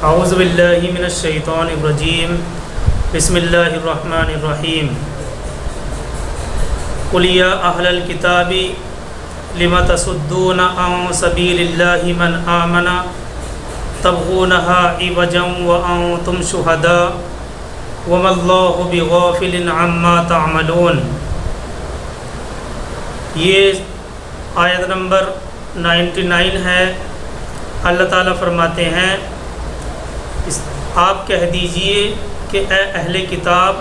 اعوذ باللہ من الشیطان الرجیم بسم اللہ الرحمن الرحیم قل یا اہل الکتاب لم تصدون عن سبیل اللہ من آمن تبغونها عوجا وانتم شہداء وما اللہ بغافل عما تعملون۔ یہ آیت نمبر 99 ہے۔ اللہ تعالیٰ فرماتے ہیں آپ کہہ دیجئے کہ اے اہل کتاب،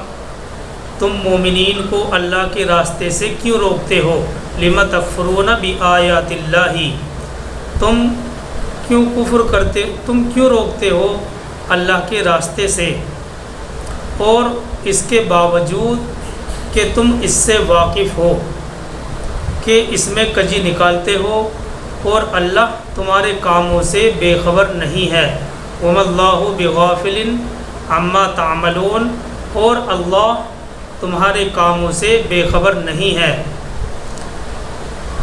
تم مومنین کو اللہ کے راستے سے کیوں روکتے ہو؟ لم تکفرون بآیات اللہ، تم کیوں کفر کرتے، تم کیوں روکتے ہو اللہ کے راستے سے، اور اس کے باوجود کہ تم اس سے واقف ہو کہ اس میں کجی نکالتے ہو اور اللہ تمہارے کاموں سے بے خبر نہیں ہے۔ وَمَا اللَّهُ بِغَافِلٍ عَمَّا تَعْمَلُونَ، اور اللہ تمہارے کاموں سے بے خبر نہیں ہے۔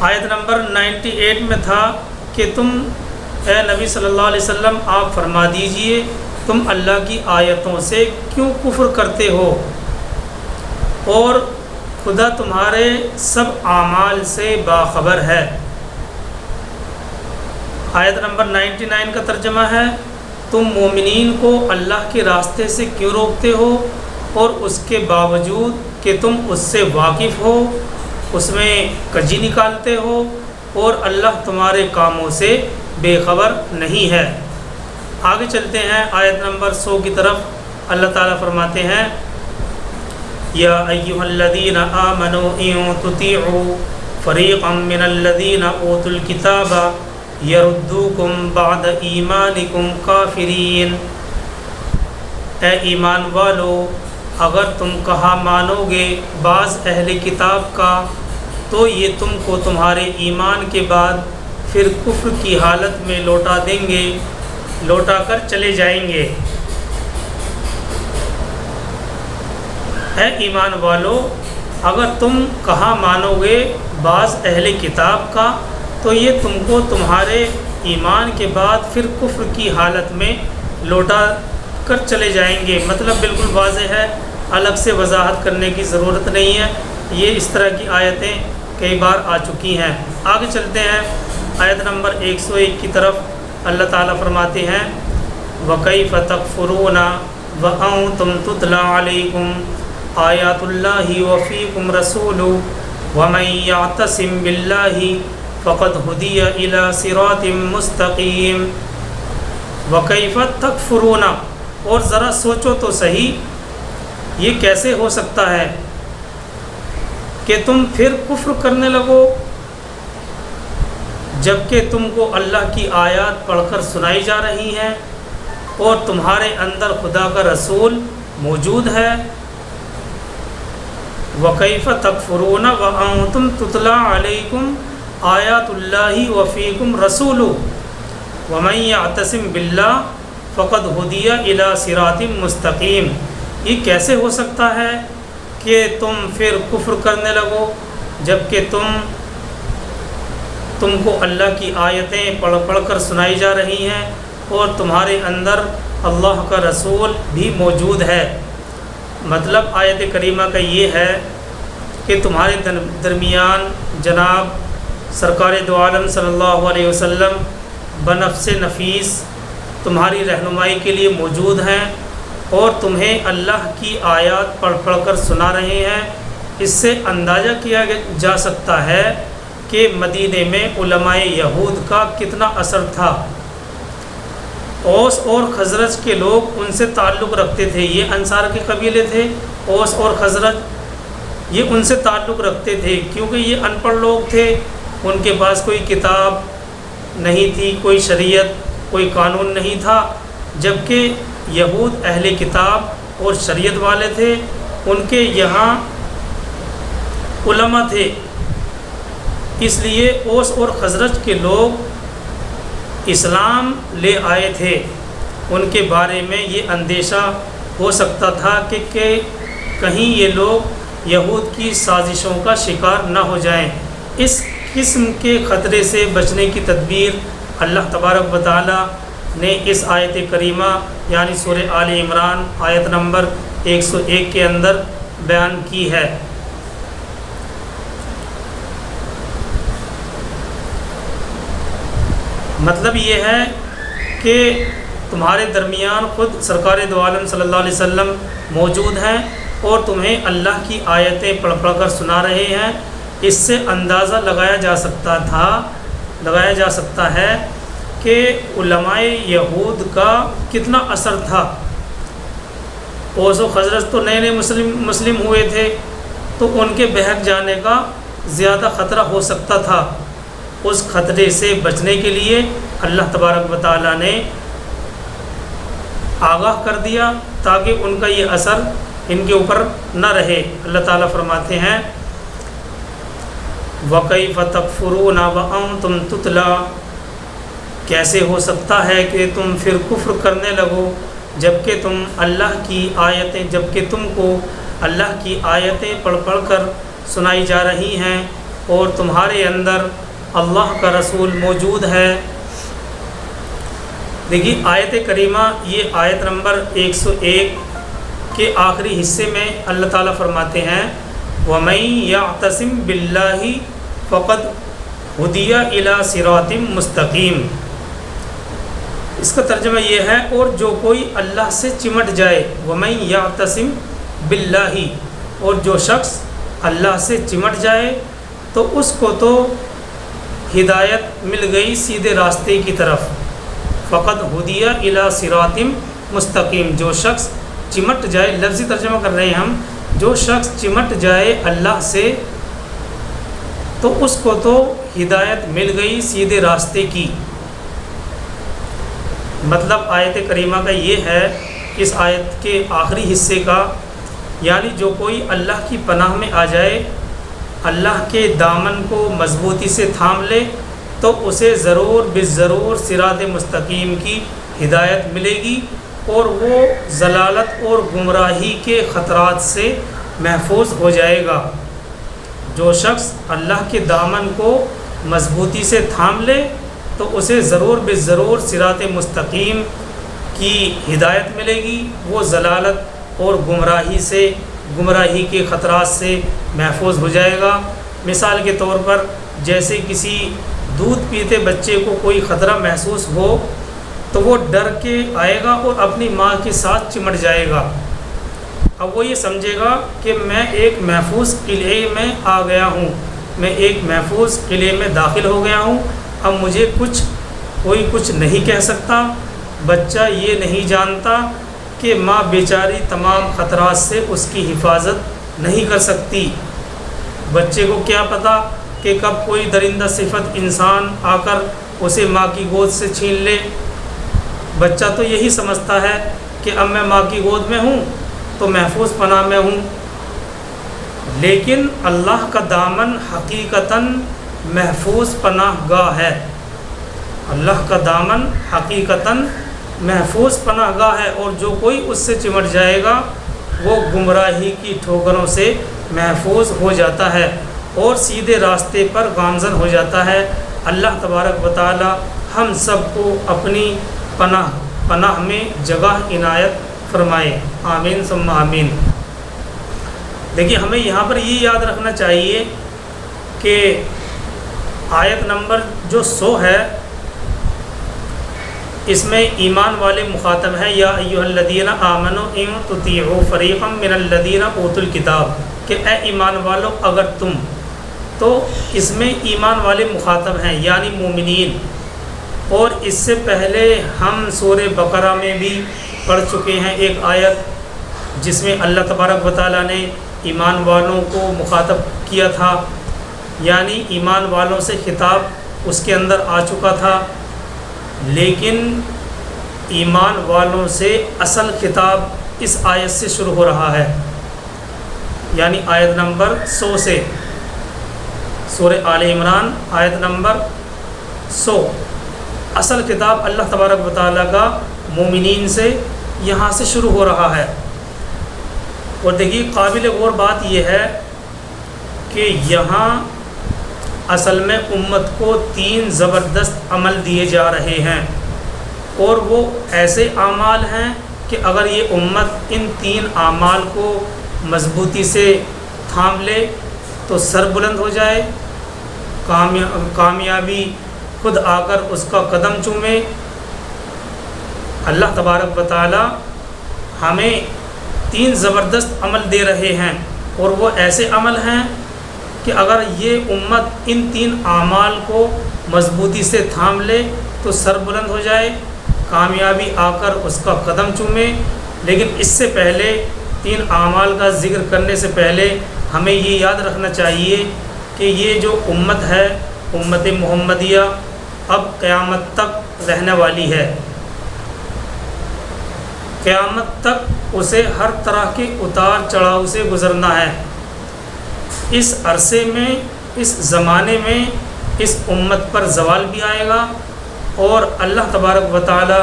آیت نمبر 98 میں تھا کہ تم اے نبی صلی اللہ علیہ وسلم آپ فرما دیجئے تم اللہ کی آیتوں سے کیوں کفر کرتے ہو اور خدا تمہارے سب اعمال سے باخبر ہے۔ آیت نمبر 99 کا ترجمہ ہے تم مومنین کو اللہ کے راستے سے کیوں روکتے ہو اور اس کے باوجود کہ تم اس سے واقف ہو، اس میں کجی نکالتے ہو اور اللہ تمہارے کاموں سے بے خبر نہیں ہے۔ آگے چلتے ہیں آیت نمبر 100 کی طرف۔ اللہ تعالیٰ فرماتے ہیں یا ایھا الذین آمنوا ان تطیعوا فریقا من الذین اوتوا الکتاب یردوکم بعد ایمانکم کافرین۔ اے ایمان والو، اگر تم کہا مانو گے بعض اہل کتاب کا تو یہ تم کو تمہارے ایمان کے بعد پھر کفر کی حالت میں لوٹا دیں گے، لوٹا کر چلے جائیں گے۔ اے ایمان والو، اگر تم کہا مانو گے بعض اہل کتاب کا تو یہ تم کو تمہارے ایمان کے بعد پھر کفر کی حالت میں لوٹا کر چلے جائیں گے۔ مطلب بالکل واضح ہے، الگ سے وضاحت کرنے کی ضرورت نہیں ہے، یہ اس طرح کی آیتیں کئی بار آ چکی ہیں۔ آگے چلتے ہیں آیت نمبر 101 کی طرف۔ اللہ تعالیٰ فرماتے ہیں وَكَيْفَ تَكْفُرُونَ وَأَنْتُمْ تُتْلَى عَلَيْكُمْ آيَاتُ اللَّهِ وَفِيكُمْ رَسُولُهُ وَمَنْ يَعْتَصِمْ بِاللَّهِ فقد ہدی الی صراط مستقیم۔ وکیف تکفرون، اور ذرا سوچو تو صحیح یہ کیسے ہو سکتا ہے کہ تم پھر کفر کرنے لگو جبکہ تم کو اللہ کی آیات پڑھ کر سنائی جا رہی ہیں اور تمہارے اندر خدا کا رسول موجود ہے۔ وکیف تکفرون وانتم تتلی علیکم آیات اللہ وفیکم رسول ومن یعتصم باللہ فقد ہدی الی صراط مستقیم۔ یہ کیسے ہو سکتا ہے کہ تم پھر کفر کرنے لگو جبکہ تم کو اللہ کی آیتیں پڑھ کر سنائی جا رہی ہیں اور تمہارے اندر اللہ کا رسول بھی موجود ہے۔ مطلب آیت کریمہ کا یہ ہے کہ تمہارے درمیان جناب سرکار دو عالم صلی اللہ علیہ وسلم بنفس نفیس تمہاری رہنمائی کے لیے موجود ہیں اور تمہیں اللہ کی آیات پڑھ کر سنا رہے ہیں۔ اس سے اندازہ کیا جا سکتا ہے کہ مدینے میں علماء یہود کا کتنا اثر تھا۔ اوس اور خزرج کے لوگ ان سے تعلق رکھتے تھے، یہ انصار کے قبیلے تھے، اوس اور خزرج یہ ان سے تعلق رکھتے تھے کیونکہ یہ ان پڑھ لوگ تھے، ان کے پاس کوئی کتاب نہیں تھی، کوئی شریعت، کوئی قانون نہیں تھا، جبکہ یہود اہل کتاب اور شریعت والے تھے، ان کے یہاں علماء تھے۔ اس لیے اوس اور خزرج کے لوگ اسلام لے آئے تھے۔ ان کے بارے میں یہ اندیشہ ہو سکتا تھا کہ کہیں یہ لوگ یہود کی سازشوں کا شکار نہ ہو جائیں۔ اس قسم کے خطرے سے بچنے کی تدبیر اللہ تبارک و تعالی نے اس آیت کریمہ یعنی سورہ آل عمران آیت نمبر 101 کے اندر بیان کی ہے۔ مطلب یہ ہے کہ تمہارے درمیان خود سرکار دو عالم صلی اللہ علیہ وسلم موجود ہیں اور تمہیں اللہ کی آیتیں پڑھ پڑھ کر سنا رہے ہیں۔ اس سے اندازہ لگایا جا سکتا ہے کہ علماء یہود کا کتنا اثر تھا۔ اوس و خزرج تو نئے مسلم ہوئے تھے، تو ان کے بہک جانے کا زیادہ خطرہ ہو سکتا تھا۔ اس خطرے سے بچنے کے لیے اللہ تبارک و تعالیٰ نے آگاہ کر دیا تاکہ ان کا یہ اثر ان کے اوپر نہ رہے۔ اللہ تعالیٰ فرماتے ہیں وَكَيْفَ تَكْفُرُونَ وَأَنْتُمْ تُتْلَىٰ، کیسے ہو سکتا ہے کہ تم پھر کفر کرنے لگو جبکہ تم کو اللہ کی آیتیں پڑھ پڑھ کر سنائی جا رہی ہیں اور تمہارے اندر اللہ کا رسول موجود ہے۔ دیکھیے آیت کریمہ، یہ آیت نمبر 101 کے آخری حصے میں اللہ تعالیٰ فرماتے ہیں وَمَن يَعْتَصِم بِاللَّهِ فَقَدْ هُدِيَ إِلَىٰ صِرَاطٍ مُسْتَقِيمٍ۔ اس کا ترجمہ یہ ہے اور جو کوئی اللہ سے چمٹ جائے، وَمَن يَعْتَصِم بِاللَّهِ، اور جو شخص اللہ سے چمٹ جائے تو اس کو تو ہدایت مل گئی سیدھے راستے کی طرف۔ فقط ہدیہ الی صراط مستقیم، جو شخص چمٹ جائے، لفظی ترجمہ کر رہے ہیں ہم، جو شخص چمٹ جائے اللہ سے تو اس کو تو ہدایت مل گئی سیدھے راستے کی۔ مطلب آیت کریمہ کا یہ ہے، اس آیت کے آخری حصے کا، یعنی جو کوئی اللہ کی پناہ میں آ جائے، اللہ کے دامن کو مضبوطی سے تھام لے تو اسے ضرور بالضرور صراط مستقیم کی ہدایت ملے گی اور وہ ضلالت اور گمراہی کے خطرات سے محفوظ ہو جائے گا۔ جو شخص اللہ کے دامن کو مضبوطی سے تھام لے تو اسے ضرور بالضرور صراط مستقیم کی ہدایت ملے گی، وہ ضلالت اور گمراہی کے خطرات سے محفوظ ہو جائے گا۔ مثال کے طور پر جیسے کسی دودھ پیتے بچے کو کوئی خطرہ محسوس ہو تو وہ ڈر کے آئے گا اور اپنی ماں کے ساتھ چمٹ جائے گا۔ اب وہ یہ سمجھے گا کہ میں ایک محفوظ قلعے میں آ گیا ہوں، میں ایک محفوظ قلعے میں داخل ہو گیا ہوں، اب مجھے کوئی کچھ نہیں کہہ سکتا۔ بچہ یہ نہیں جانتا کہ ماں بیچاری تمام خطرات سے اس کی حفاظت نہیں کر سکتی۔ بچے کو کیا پتہ کہ کب کوئی درندہ صفت انسان آ کر اسے ماں کی گود سے چھین لے۔ بچہ تو یہی سمجھتا ہے کہ اب میں ماں کی گود میں ہوں تو محفوظ پناہ میں ہوں، لیکن اللہ کا دامن حقیقتاً محفوظ پناہ گاہ ہے۔ اللہ کا دامن حقیقتاً محفوظ پناہ گاہ ہے، اور جو کوئی اس سے چمٹ جائے گا وہ گمراہی کی ٹھوکروں سے محفوظ ہو جاتا ہے اور سیدھے راستے پر گامزن ہو جاتا ہے۔ اللہ تبارک و تعالی ہم سب کو اپنی پناہ میں جگہ عنایت فرمائے، آمین ثم آمین۔ دیکھیے ہمیں یہاں پر یہ یاد رکھنا چاہیے کہ آیت نمبر جو 100 ہے اس میں ایمان والے مخاطب ہیں، یا ایھا الذین آمنوا ان تطیعوا فریقا من الذین اوتوا الکتاب، کہ اے ایمان والو اگر تم، تو اس میں ایمان والے مخاطب ہیں یعنی مومنین۔ اور اس سے پہلے ہم سورہ بقرہ میں بھی پڑھ چکے ہیں ایک آیت جس میں اللہ تبارک و تعالیٰ نے ایمان والوں کو مخاطب کیا تھا، یعنی ایمان والوں سے خطاب اس کے اندر آ چکا تھا، لیکن ایمان والوں سے اصل خطاب اس آیت سے شروع ہو رہا ہے، یعنی آیت نمبر 100 سے، سورہ آل عمران آیت نمبر 100۔ اصل خطاب اللہ تبارک و تعالیٰ کا مومنین سے یہاں سے شروع ہو رہا ہے۔ اور دیکھیے قابل غور بات یہ ہے کہ یہاں اصل میں امت کو 3 زبردست عمل دیے جا رہے ہیں۔ اور وہ ایسے اعمال ہیں کہ اگر یہ امت ان 3 اعمال کو مضبوطی سے تھام لے تو سر بلند ہو جائے، کامیابی خود آ کر اس کا قدم چومے۔ اللہ تبارک و تعالی ہمیں 3 زبردست عمل دے رہے ہیں، اور وہ ایسے عمل ہیں کہ اگر یہ امت ان 3 اعمال کو مضبوطی سے تھام لے تو سر بلند ہو جائے، کامیابی آ کر اس کا قدم چومے۔ لیکن اس سے پہلے 3 اعمال کا ذکر کرنے سے پہلے ہمیں یہ یاد رکھنا چاہیے کہ یہ جو امت ہے، امت محمدیہ، اب قیامت تک رہنے والی ہے۔ قیامت تک اسے ہر طرح کے اتار چڑھاؤ سے گزرنا ہے۔ اس عرصے میں، اس زمانے میں اس امت پر زوال بھی آئے گا، اور اللہ تبارک و تعالی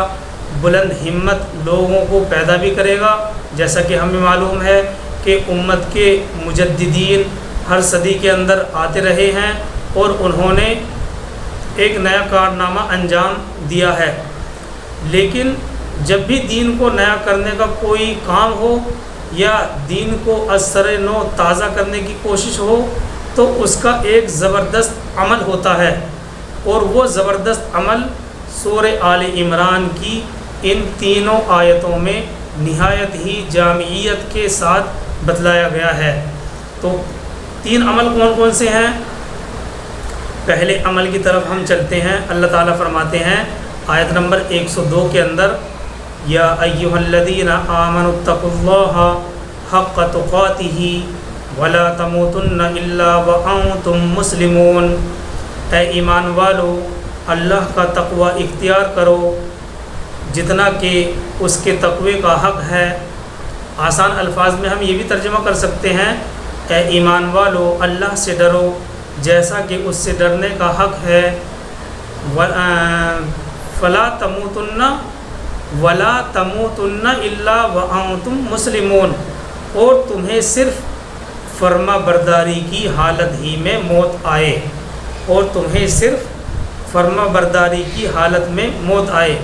بلند ہمت لوگوں کو پیدا بھی کرے گا۔ جیسا کہ ہمیں معلوم ہے کہ امت کے مجددین ہر صدی کے اندر آتے رہے ہیں، اور انہوں نے ایک نیا کارنامہ انجام دیا ہے۔ لیکن جب بھی دین کو نیا کرنے کا کوئی کام ہو یا دین کو از سر نو تازہ کرنے کی کوشش ہو تو اس کا ایک زبردست عمل ہوتا ہے، اور وہ زبردست عمل سورہ آل عمران کی ان 3 آیتوں میں نہایت ہی جامعیت کے ساتھ بتلایا گیا ہے۔ تو 3 عمل کون کون سے ہیں؟ پہلے عمل کی طرف ہم چلتے ہیں۔ اللہ تعالیٰ فرماتے ہیں آیت نمبر 102 کے اندر، یا ایھا الذین آمنوا اتقوا اللہ حق تقاتہ ولا تموتن الا وانتم مسلمون۔ اے ایمان والو، اللہ کا تقوی اختیار کرو جتنا کہ اس کے تقوی کا حق ہے۔ آسان الفاظ میں ہم یہ بھی ترجمہ کر سکتے ہیں، اے ایمان والو اللہ سے ڈرو جیسا کہ اس سے ڈرنے کا حق ہے۔ فلا تموتن ولا تموتن الا وانتم مسلمون، اور تمہیں صرف فرما برداری کی حالت ہی میں موت آئے، اور تمہیں صرف فرما برداری کی حالت میں موت آئے۔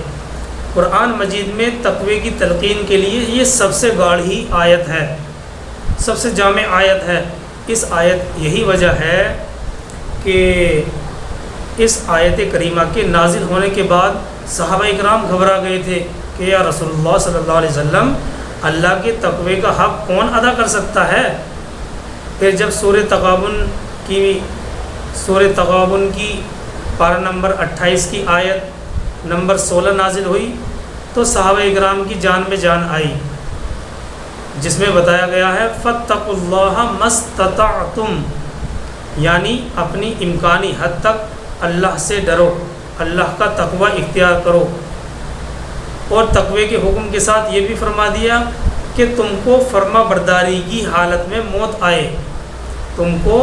قرآن مجید میں تقوی کی تلقین کے لیے یہ سب سے گاڑھی آیت ہے، سب سے جامع آیت ہے۔ اس آیت یہی وجہ ہے کہ اس آیت کریمہ کے نازل ہونے کے بعد صحابہ اکرام گھبرا گئے تھے کہ یا رسول اللہ صلی اللہ علیہ وسلم، اللہ کے تقوی کا حق کون ادا کر سکتا ہے؟ پھر جب سورہ تغابن کی پارہ نمبر 28 کی آیت نمبر 16 نازل ہوئی تو صحابہ اکرام کی جان میں جان آئی، جس میں بتایا گیا ہے فاتقوا اللہ ما استطعتم، یعنی اپنی امکانی حد تک اللہ سے ڈرو، اللہ کا تقوی اختیار کرو۔ اور تقوی کے حکم کے ساتھ یہ بھی فرما دیا کہ تم کو فرما برداری کی حالت میں موت آئے، تم کو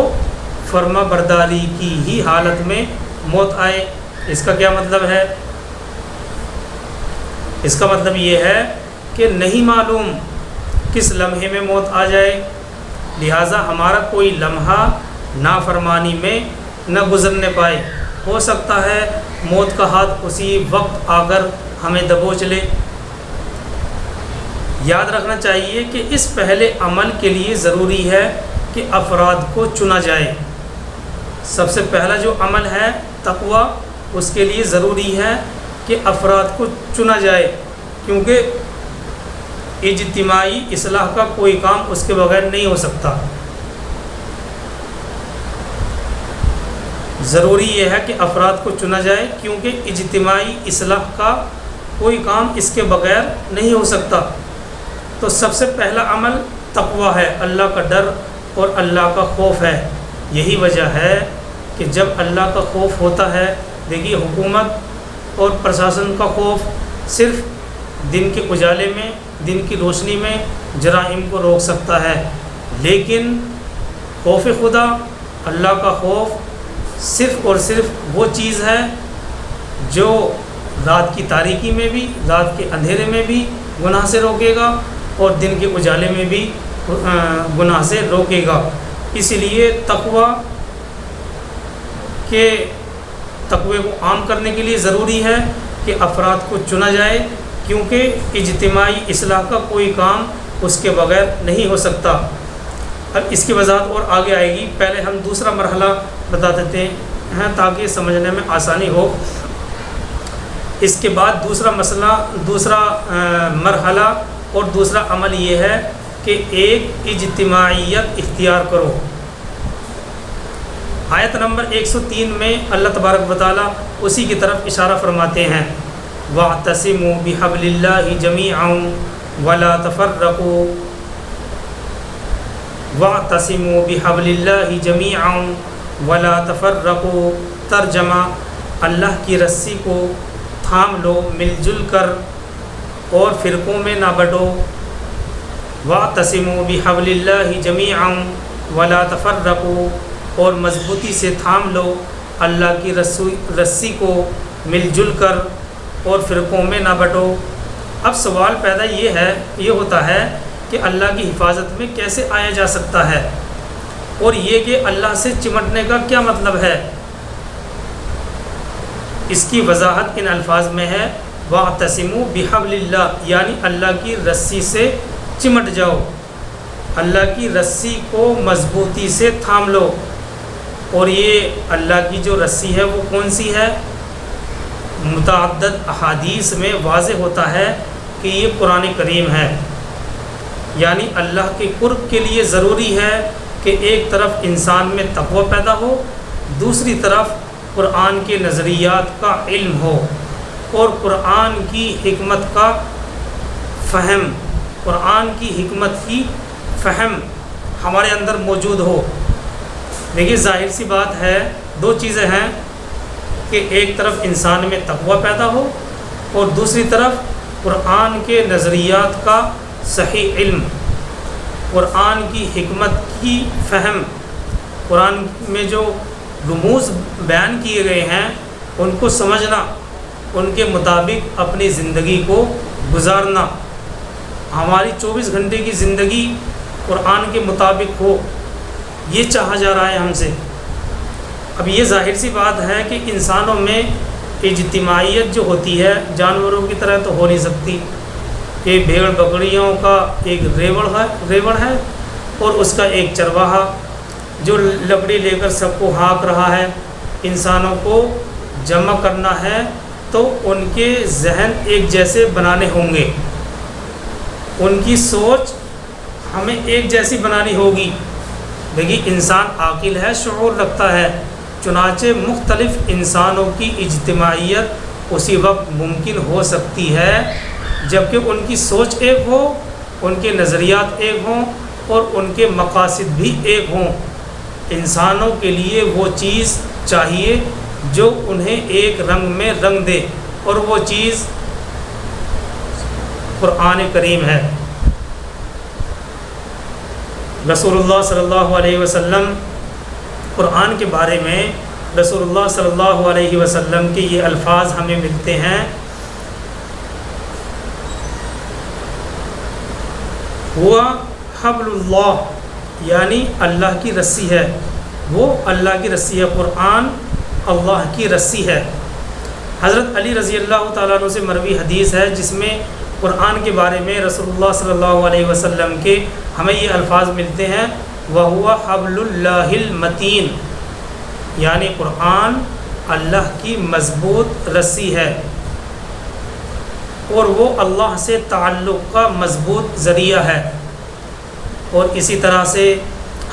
فرما برداری کی ہی حالت میں موت آئے۔ اس کا کیا مطلب ہے؟ اس کا مطلب یہ ہے کہ نہیں معلوم کس لمحے میں موت آ جائے، لہٰذا ہمارا کوئی لمحہ نافرمانی میں نہ گزرنے پائے۔ ہو سکتا ہے موت کا ہاتھ اسی وقت آ کر ہمیں دبوچ لے۔ یاد رکھنا چاہیے کہ اس پہلے عمل کے لیے ضروری ہے کہ افراد کو چنا جائے۔ سب سے پہلا جو عمل ہے تقوی، اس کے لیے ضروری ہے کہ افراد کو چنا جائے، کیونکہ اجتماعی اصلاح کا کوئی کام اس کے بغیر نہیں ہو سکتا۔ ضروری یہ ہے کہ افراد کو چنا جائے، کیونکہ اجتماعی اصلاح کا کوئی کام اس کے بغیر نہیں ہو سکتا۔ تو سب سے پہلا عمل تقوی ہے، اللہ کا ڈر اور اللہ کا خوف ہے۔ یہی وجہ ہے کہ جب اللہ کا خوف ہوتا ہے، دیکھیے حکومت اور پرشاسن کا خوف صرف دن کے اجالے میں، دن کی روشنی میں جرائم کو روک سکتا ہے، لیکن خوف خدا، اللہ کا خوف صرف اور صرف وہ چیز ہے جو رات کی تاریکی میں بھی، رات کے اندھیرے میں بھی گناہ سے روکے گا اور دن کے اجالے میں بھی گناہ سے روکے گا۔ اسی لیے تقوی کو عام کرنے کے لیے ضروری ہے کہ افراد کو چنا جائے، کیونکہ اجتماعی اصلاح کا کوئی کام اس کے بغیر نہیں ہو سکتا۔ اب اس کی وضاحت اور آگے آئے گی، پہلے ہم دوسرا مرحلہ بتا دیتے ہیں تاکہ سمجھنے میں آسانی ہو۔ اس کے بعد دوسرا مرحلہ اور دوسرا عمل یہ ہے کہ ایک اجتماعیت اختیار کرو۔ آیت نمبر 103 میں اللہ تبارک و تعالیٰ اسی کی طرف اشارہ فرماتے ہیں، وَاعْتَصِمُوا بِحَبْلِ اللَّهِ جَمِيعًا وَلَا تَفَرَّقُوا، وَاعْتَصِمُوا بِحَبْلِ اللَّهِ جَمِيعًا وَلَا تَفَرَّقُوا، ترجمہ اللہ کی رسی کو تھام لو مل جل کر اور فرقوں میں نہ بٹو۔ وَاعْتَصِمُوا بِحَبْلِ اللَّهِ جَمِيعًا وَلَا تَفَرَّقُوا، اور مضبوطی سے تھام لو اللہ کی رسی کو مل جل کر اور فرقوں میں نہ بٹو۔ اب سوال پیدا یہ ہوتا ہے کہ اللہ کی حفاظت میں کیسے آیا جا سکتا ہے، اور یہ کہ اللہ سے چمٹنے کا کیا مطلب ہے۔ اس کی وضاحت ان الفاظ میں ہے، وَاعْتَصِمُوا بِحَبْلِ اللَّهِ، یعنی اللہ کی رسی سے چمٹ جاؤ، اللہ کی رسی کو مضبوطی سے تھام لو۔ اور یہ اللہ کی جو رسی ہے وہ کون سی ہے؟ متعدد احادیث میں واضح ہوتا ہے کہ یہ قرآن کریم ہے، یعنی اللہ کے قرب کے لیے ضروری ہے کہ ایک طرف انسان میں تقوی پیدا ہو، دوسری طرف قرآن کے نظریات کا علم ہو، اور قرآن کی حکمت کا فہم، قرآن کی حکمت کی فہم ہمارے اندر موجود ہو۔ دیکھیے ظاہر سی بات ہے، دو چیزیں ہیں کہ ایک طرف انسان میں تقوی پیدا ہو اور دوسری طرف قرآن کے نظریات کا صحیح علم، قرآن کی حکمت کی فہم، قرآن میں جو رموز بیان کیے گئے ہیں ان کو سمجھنا، ان کے مطابق اپنی زندگی کو گزارنا۔ ہماری 24 گھنٹے کی زندگی قرآن کے مطابق ہو، یہ چاہا جا رہا ہے ہم سے۔ اب یہ ظاہر سی بات ہے کہ انسانوں میں اجتماعیت جو ہوتی ہے جانوروں کی طرح تو ہو نہیں سکتی، کہ بھیڑ بکریوں کا ایک ریوڑ ہے اور اس کا ایک چرواہا جو لکڑی لے کر سب کو ہانک رہا ہے۔ انسانوں کو جمع کرنا ہے تو ان کے ذہن ایک جیسے بنانے ہوں گے، ان کی سوچ ہمیں ایک جیسی بنانی ہوگی۔ دیکھیے انسان عاقل ہے، شعور رکھتا ہے، چنانچہ مختلف انسانوں کی اجتماعیت اسی وقت ممکن ہو سکتی ہے جبکہ ان کی سوچ ایک ہو، ان کے نظریات ایک ہوں اور ان کے مقاصد بھی ایک ہوں۔ انسانوں کے لیے وہ چیز چاہیے جو انہیں ایک رنگ میں رنگ دے، اور وہ چیز قرآن کریم ہے۔ رسول اللہ صلی اللہ علیہ وسلم، قرآن کے بارے میں رسول اللہ صلی اللہ علیہ وسلم کے یہ الفاظ ہمیں ملتے ہیں، ہوا حبل اللہ، یعنی اللہ کی رسی ہے، وہ اللہ کی رسی ہے، قرآن اللہ کی رسی ہے۔ حضرت علی رضی اللہ تعالیٰ عنہ سے مروی حدیث ہے جس میں قرآن کے بارے میں رسول اللہ صلی اللہ علیہ وسلم کے ہمیں یہ الفاظ ملتے ہیں، وَهُوَ حَبْلُ اللَّهِ الْمَتِينُ، یعنی قرآن اللہ کی مضبوط رسی ہے اور وہ اللہ سے تعلق کا مضبوط ذریعہ ہے۔ اور اسی طرح سے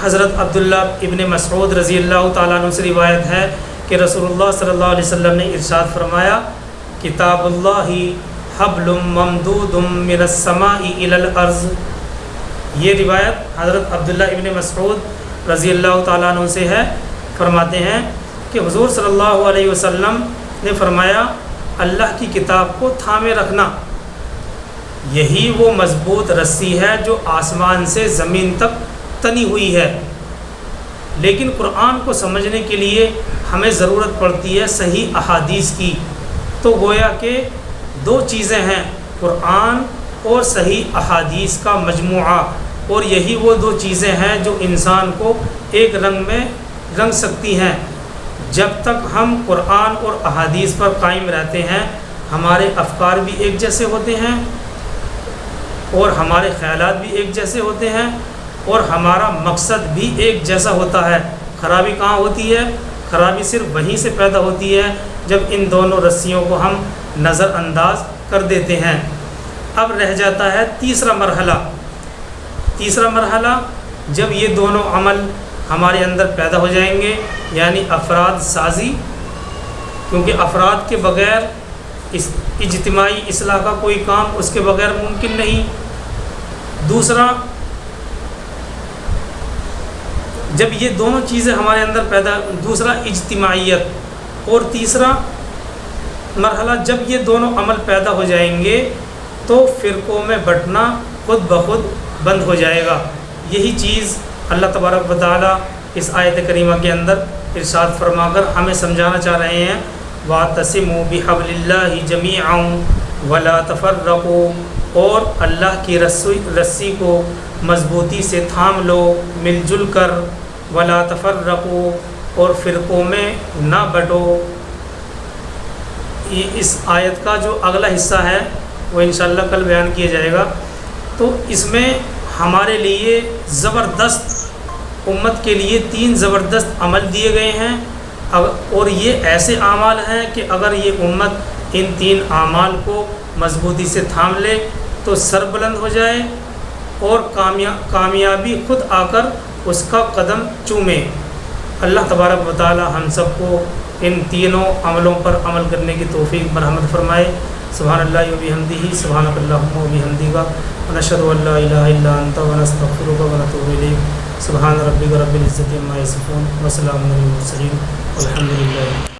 حضرت عبداللہ ابن مسعود رضی اللہ تعالیٰ عنہ سے روایت ہے کہ رسول اللہ صلی اللہ علیہ وسلم نے ارشاد فرمایا، کتاب اللہ حبل ممدود من السماء الى الارض۔ یہ روایت حضرت عبداللہ ابن مسعود رضی اللہ تعالیٰ عنہ سے ہے، فرماتے ہیں کہ حضور صلی اللہ علیہ وسلم نے فرمایا، اللہ کی کتاب کو تھامے رکھنا، یہی وہ مضبوط رسی ہے جو آسمان سے زمین تک تنی ہوئی ہے۔ لیکن قرآن کو سمجھنے کے لیے ہمیں ضرورت پڑتی ہے صحیح احادیث کی، تو گویا کہ دو چیزیں ہیں، قرآن اور صحیح احادیث کا مجموعہ، اور یہی وہ دو چیزیں ہیں جو انسان کو ایک رنگ میں رنگ سکتی ہیں۔ جب تک ہم قرآن اور احادیث پر قائم رہتے ہیں ہمارے افکار بھی ایک جیسے ہوتے ہیں اور ہمارے خیالات بھی ایک جیسے ہوتے ہیں اور ہمارا مقصد بھی ایک جیسا ہوتا ہے۔ خرابی کہاں ہوتی ہے؟ خرابی صرف وہیں سے پیدا ہوتی ہے جب ان دونوں رسیوں کو ہم نظر انداز کر دیتے ہیں۔ اب رہ جاتا ہے تیسرا مرحلہ۔ تیسرا مرحلہ جب یہ دونوں عمل ہمارے اندر پیدا ہو جائیں گے، یعنی افراد سازی، کیونکہ افراد کے بغیر اس اجتماعی اصلاح کا کوئی کام اس کے بغیر ممکن نہیں۔ دوسرا، جب یہ دونوں چیزیں ہمارے اندر پیدا، دوسرا اجتماعیت، اور تیسرا مرحلہ جب یہ دونوں عمل پیدا ہو جائیں گے تو فرقوں میں بٹنا خود بخود بند ہو جائے گا۔ یہی چیز اللہ تبارک و تعالیٰ اس آیت کریمہ کے اندر ارشاد فرما کر ہمیں سمجھانا چاہ رہے ہیں، وَاعْتَصِمُوا بِحَبْلِ اللَّهِ جَمِيعًا وَلَا تَفَرَّقُوا، اور اللہ کی رسی کو مضبوطی سے تھام لو مل جل کر، وَلَا تَفَرَّقُوا، اور فرقوں میں نہ بٹو۔ اس آیت کا جو اگلا حصہ ہے وہ انشاءاللہ کل بیان کیا جائے گا۔ تو اس میں ہمارے لیے زبردست، امت کے لیے 3 زبردست عمل دیے گئے ہیں، اور یہ ایسے اعمال ہیں کہ اگر یہ امت ان 3 اعمال کو مضبوطی سے تھام لے تو سر بلند ہو جائے اور کامیابی خود آ کر اس کا قدم چومے۔ اللہ تبارک و تعالی ہم سب کو ان تینوں عملوں پر عمل کرنے کی توفیق مرحمت فرمائے۔ سبحان اللہ و بحمدہ، سبحانک اللہم و بحمدک، ونشہد ان لا الہ الا انت ونستغفرک ونتوب الیک۔ سبحان ربک رب العزۃ عما یصفون وسلام علی المرسلین والحمد للہ۔